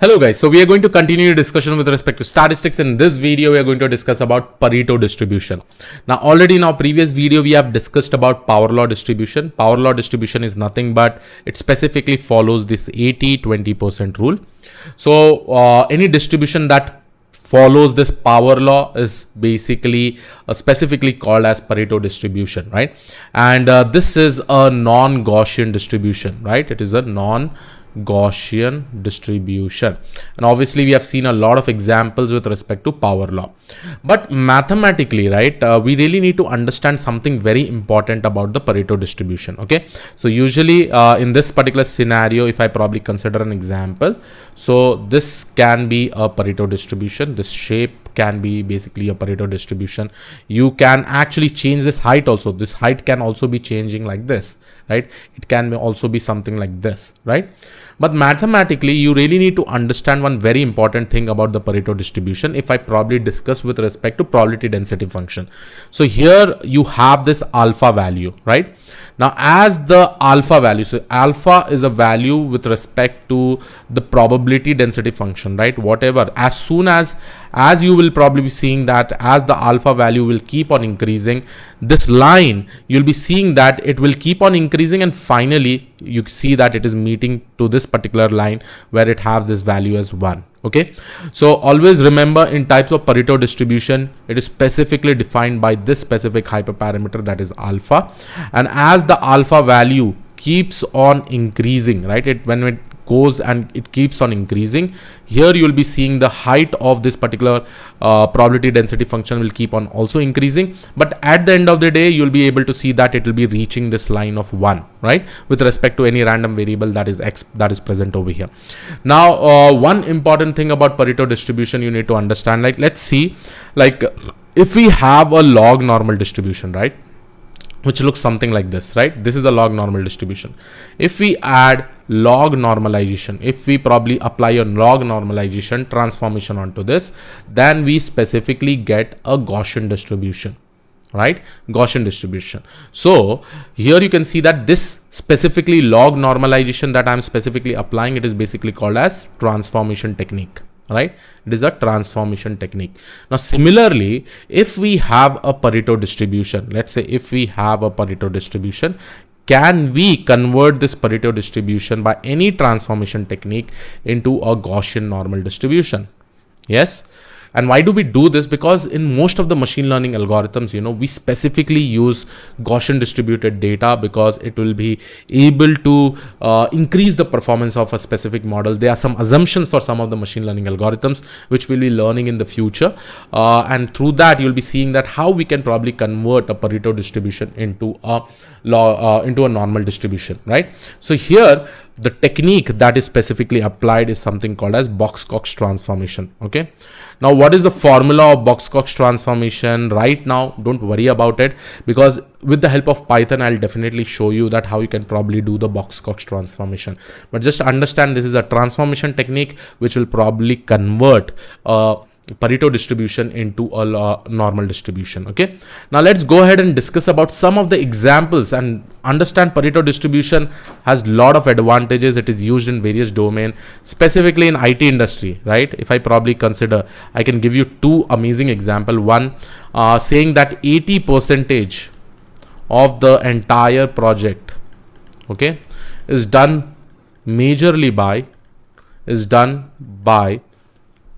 Hello guys, so we are going to continue the discussion with respect to statistics. In this video, we are going to discuss about Pareto distribution. Now already in our previous video, we have discussed about power law distribution. Power law distribution is nothing but it specifically follows this 80-20% rule. So any distribution that follows this power law is basically specifically called as Pareto distribution, right? And this is a non-Gaussian distribution, right? It is a non-Gaussian distribution, and obviously we have seen a lot of examples with respect to power law. But mathematically, right, we really need to understand something very important about the Pareto distribution. Okay, so usually in this particular scenario, if I probably consider an example, so this can be a Pareto distribution. This shape can be basically a Pareto distribution. You can actually change this height also. This height can also be changing like this, right? It can also be something like this, right? But mathematically, you really need to understand one very important thing about the Pareto distribution. If I probably discuss with respect to probability density function. So here you have this alpha value, right? Now as the alpha value, so alpha is a value with respect to the probability density function, right? Whatever, as soon as you will probably be seeing that as the alpha value will keep on increasing, this line you'll be seeing that it will keep on increasing, and finally you see that it is meeting to this particular line where it has this value as 1. Okay, so always remember, in types of Pareto distribution, it is specifically defined by this specific hyperparameter, that is alpha. And as the alpha value keeps on increasing, right, when it goes and it keeps on increasing, here you will be seeing the height of this particular probability density function will keep on also increasing. But at the end of the day, you'll be able to see that it will be reaching this line of 1, right, with respect to any random variable that is x that is present over here. Now one important thing about Pareto distribution you need to understand, like let's see, like if we have a log normal distribution, right, which looks something like this, right? This is a log normal distribution. If we add log normalization, if we probably apply a log normalization transformation onto this, then we specifically get a Gaussian distribution, right? Gaussian distribution. So here you can see that this specifically log normalization that I'm specifically applying, it is basically called as transformation technique, right? It is a transformation technique. Now similarly, if we have a Pareto distribution, let's say if we have a Pareto distribution, can we convert this Pareto distribution by any transformation technique into a Gaussian normal distribution? Yes. And why do we do this? Because in most of the machine learning algorithms, we specifically use Gaussian distributed data because it will be able to increase the performance of a specific model. There are some assumptions for some of the machine learning algorithms which we'll be learning in the future. And through that, you'll be seeing that how we can probably convert a Pareto distribution into a normal distribution, right? So here, the technique that is specifically applied is something called as Box-Cox transformation. Okay, now what is the formula of Box-Cox transformation? Right now, don't worry about it, because with the help of Python, I'll definitely show you that how you can probably do the Box-Cox transformation. But just understand, this is a transformation technique which will probably convert Pareto distribution into a normal distribution. Okay, now let's go ahead and discuss about some of the examples and understand Pareto distribution has a lot of advantages. It is used in various domains, specifically in IT industry, right? If I probably consider, I can give you two amazing examples. One saying that 80% of the entire project, okay, is done majorly by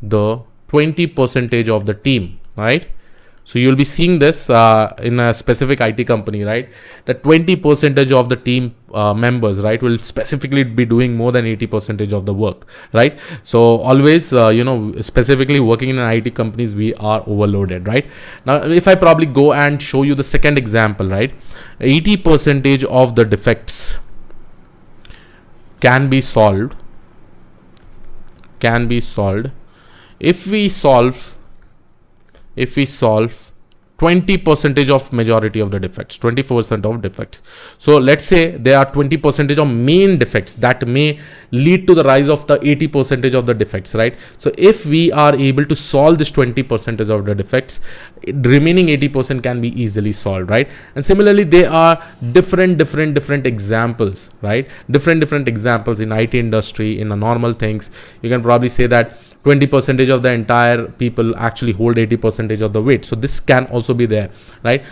the 20% of the team, right? So you'll be seeing this in a specific IT company, right? The 20% of the team members, right, will specifically be doing more than 80% of the work, right? So always, specifically working in IT companies, we are overloaded, right? Now, if I probably go and show you the second example, right, 80% of the defects can be solved if we solve 20% of majority of the defects, 20% of defects. So let's say there are 20% of main defects that may lead to the rise of the 80% of the defects, right? So if we are able to solve this 20% of the defects, remaining 80% can be easily solved, right? And similarly, there are different examples, right? Different examples in IT industry, in the normal things. You can probably say that 20% of the entire people actually hold 80% of the weight. So this can also be there, right?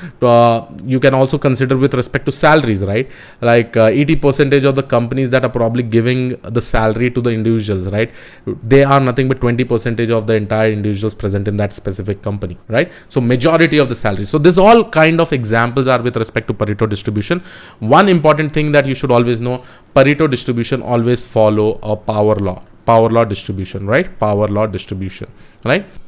You can also consider with respect to salaries, right? Like 80% of the companies that are probably giving the salary to the individuals, right? They are nothing but 20% of the entire individuals present in that specific company, right? So majority of the salary. So this all kind of examples are with respect to Pareto distribution. One important thing that you should always know, Pareto distribution always follow a power law distribution, right? Power law distribution, right?